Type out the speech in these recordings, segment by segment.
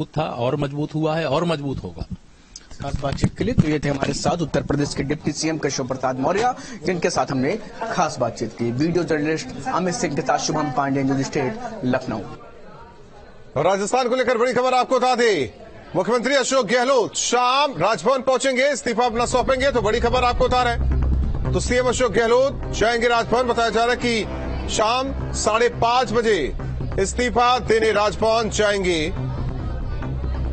था और मजबूत हुआ है और मजबूत होगा। खास बातचीत के लिए तो ये थे हमारे साथ उत्तर प्रदेश के डिप्टी सीएम केशव प्रसाद मौर्य, जिनके साथ हमने खास बातचीत की। वीडियो जर्नलिस्ट अमित सिंह के साथ शुभम पांडे, न्यूज स्टेट, लखनऊ। राजस्थान को लेकर बड़ी खबर आपको बता दें, मुख्यमंत्री अशोक गहलोत शाम राजभवन पहुंचेंगे, इस्तीफा अपना सौंपेंगे। तो बड़ी खबर आपको बता रहे हैं, तो सीएम अशोक गहलोत जाएंगे राजभवन। बताया जा रहा है कि शाम 5:30 बजे इस्तीफा देने राजभवन जाएंगे।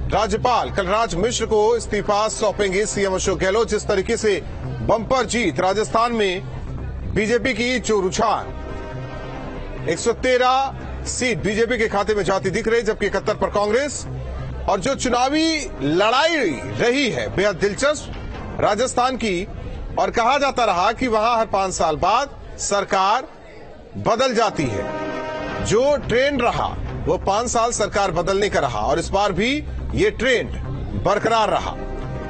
राज्यपाल कलराज मिश्र को इस्तीफा सौंपेंगे सीएम अशोक गहलोत। जिस तरीके से बंपर जीत राजस्थान में बीजेपी की जो रुझान 113 सीट बीजेपी के खाते में जाती दिख रही, जबकि 71 पर कांग्रेस। और जो चुनावी लड़ाई रही है बेहद दिलचस्प राजस्थान की, और कहा जाता रहा कि वहां हर 5 साल बाद सरकार बदल जाती है। जो ट्रेंड रहा वो 5 साल सरकार बदलने का रहा, और इस बार भी ये ट्रेंड बरकरार रहा।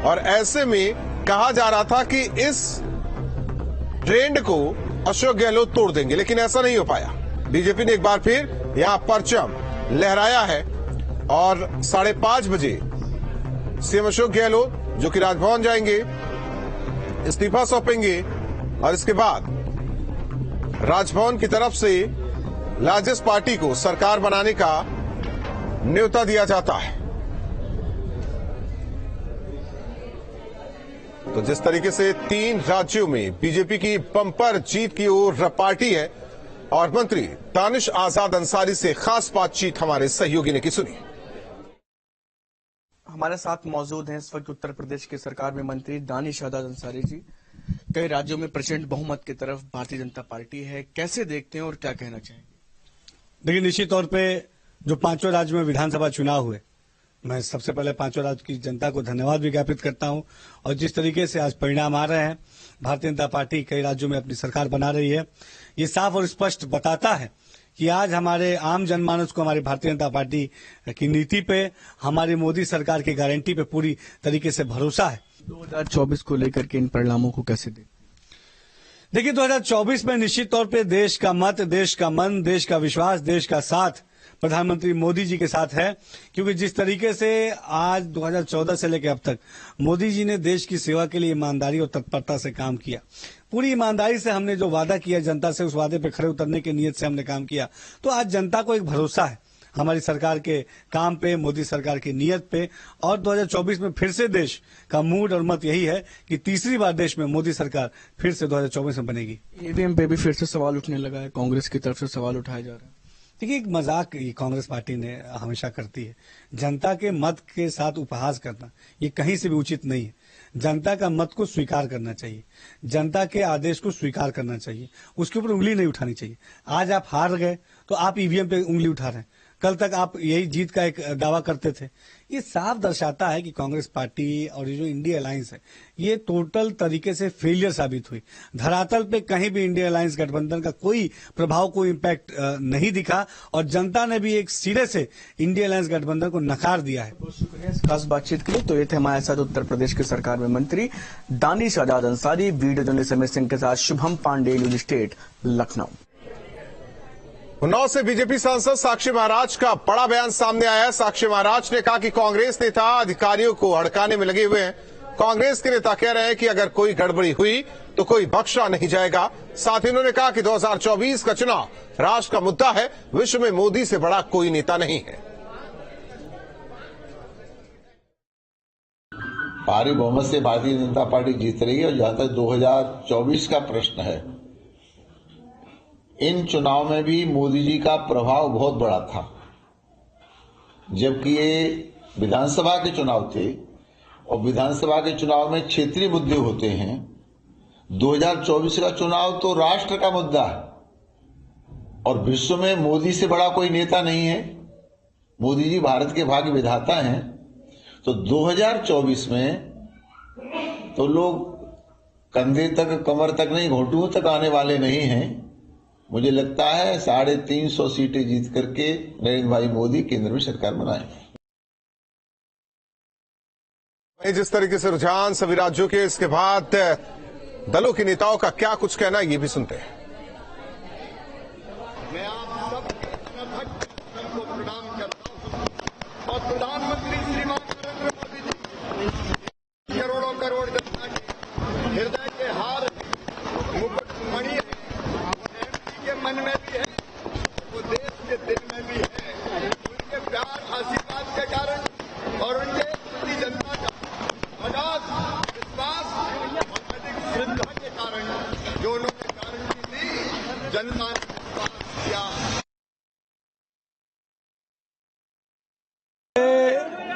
और ऐसे में कहा जा रहा था कि इस ट्रेंड को अशोक गहलोत तोड़ देंगे, लेकिन ऐसा नहीं हो पाया। बीजेपी ने एक बार फिर यहां परचम लहराया है और 5:30 बजे सीएम अशोक गहलोत जो कि राजभवन जाएंगे, इस्तीफा सौंपेंगे, और इसके बाद राजभवन की तरफ से लार्जेस्ट पार्टी को सरकार बनाने का न्योता दिया जाता है। तो जिस तरीके से 3 राज्यों में बीजेपी की बंपर जीत की ओर पार्टी है, और मंत्री दानिश आजाद अंसारी से खास बातचीत हमारे सहयोगी ने की, सुनी। हमारे साथ मौजूद हैं इस वक्त उत्तर प्रदेश की सरकार में मंत्री दानिश आजाद अंसारी जी। कई राज्यों में प्रचंड बहुमत की तरफ भारतीय जनता पार्टी है, कैसे देखते हैं और क्या कहना चाहेंगे? देखिए, निश्चित तौर पे जो 5 राज्यों में विधानसभा चुनाव हुए, मैं सबसे पहले 5 राज्य की जनता को धन्यवाद भी ज्ञापित करता हूं। और जिस तरीके से आज परिणाम आ रहे हैं, भारतीय जनता पार्टी कई राज्यों में अपनी सरकार बना रही है, ये साफ और स्पष्ट बताता है कि आज हमारे आम जनमानस को हमारी भारतीय जनता पार्टी की नीति पे, हमारी मोदी सरकार की गारंटी पे पूरी तरीके से भरोसा है। 2024 को लेकर के इन परिणामों को कैसे देखें? देखिए, 2024 में निश्चित तौर पे देश का मत, देश का मन, देश का विश्वास, देश का साथ प्रधानमंत्री मोदी जी के साथ है। क्योंकि जिस तरीके से आज 2014 से लेकर अब तक मोदी जी ने देश की सेवा के लिए ईमानदारी और तत्परता से काम किया, पूरी ईमानदारी से हमने जो वादा किया जनता से, उस वादे पे खरे उतरने की नीयत से हमने काम किया, तो आज जनता को एक भरोसा है हमारी सरकार के काम पे, मोदी सरकार की नीयत पे। और 2024 में फिर से देश का मूड और मत यही है कि तीसरी बार देश में मोदी सरकार फिर से 2024 में बनेगी। ईवीएम पे भी फिर से सवाल उठने लगा है, कांग्रेस की तरफ से सवाल उठाया जा रहा है। देखिए, एक मजाक ये कांग्रेस पार्टी ने हमेशा करती है। जनता के मत के साथ उपहास करना ये कहीं से भी उचित नहीं है। जनता का मत को स्वीकार करना चाहिए, जनता के आदेश को स्वीकार करना चाहिए, उसके ऊपर उंगली नहीं उठानी चाहिए। आज आप हार गए तो आप ईवीएम पे उंगली उठा रहे हैं, कल तक आप यही जीत का एक दावा करते थे। ये साफ दर्शाता है कि कांग्रेस पार्टी और ये जो इंडिया अलायंस है, ये टोटल तरीके से फेलियर साबित हुई। धरातल पे कहीं भी इंडिया अलायंस गठबंधन का कोई प्रभाव, कोई इम्पैक्ट नहीं दिखा, और जनता ने भी एक सिरे से इंडिया अलायंस गठबंधन को नकार दिया है। बहुत शुक्रिया इस खास बातचीत के लिए। तो ये थे हमारे साथ उत्तर प्रदेश की सरकार में मंत्री दानिश आजाद अंसारी। वीडियो जर्नलिस्ट अमित सिंह के साथ शुभम पांडे, न्यूज स्टेट, लखनऊ। उन्नाव से बीजेपी सांसद साक्षी महाराज का बड़ा बयान सामने आया है। साक्षी महाराज ने कहा कि कांग्रेस नेता अधिकारियों को हड़काने में लगे हुए हैं। कांग्रेस के नेता कह रहे हैं कि अगर कोई गड़बड़ी हुई तो कोई बख्शा नहीं जाएगा। साथ ही उन्होंने कहा कि 2024 का चुनाव राष्ट्र का मुद्दा है, विश्व में मोदी से बड़ा कोई नेता नहीं है। भारी बहुमत से भारतीय जनता पार्टी जीत रही है। और जहां तक 2024 का प्रश्न है, इन चुनाव में भी मोदी जी का प्रभाव बहुत बड़ा था। जबकि ये विधानसभा के चुनाव थे, और विधानसभा के चुनाव में क्षेत्रीय मुद्दे होते हैं। 2024 का चुनाव तो राष्ट्र का मुद्दा है, और विश्व में मोदी से बड़ा कोई नेता नहीं है। मोदी जी भारत के भाग्य विधाता हैं। तो 2024 में तो लोग कंधे तक, कमर तक नहीं, घुटनों तक आने वाले नहीं हैं। मुझे लगता है 350 सीटें जीत करके नरेंद्र भाई मोदी केंद्र में सरकार बनाएंगे। जिस तरीके से रुझान सभी राज्यों के, इसके बाद दलों के नेताओं का क्या कुछ कहना है, ये भी सुनते हैं। मैं आप सबको प्रणाम करता हूं और प्रधानमंत्री जनता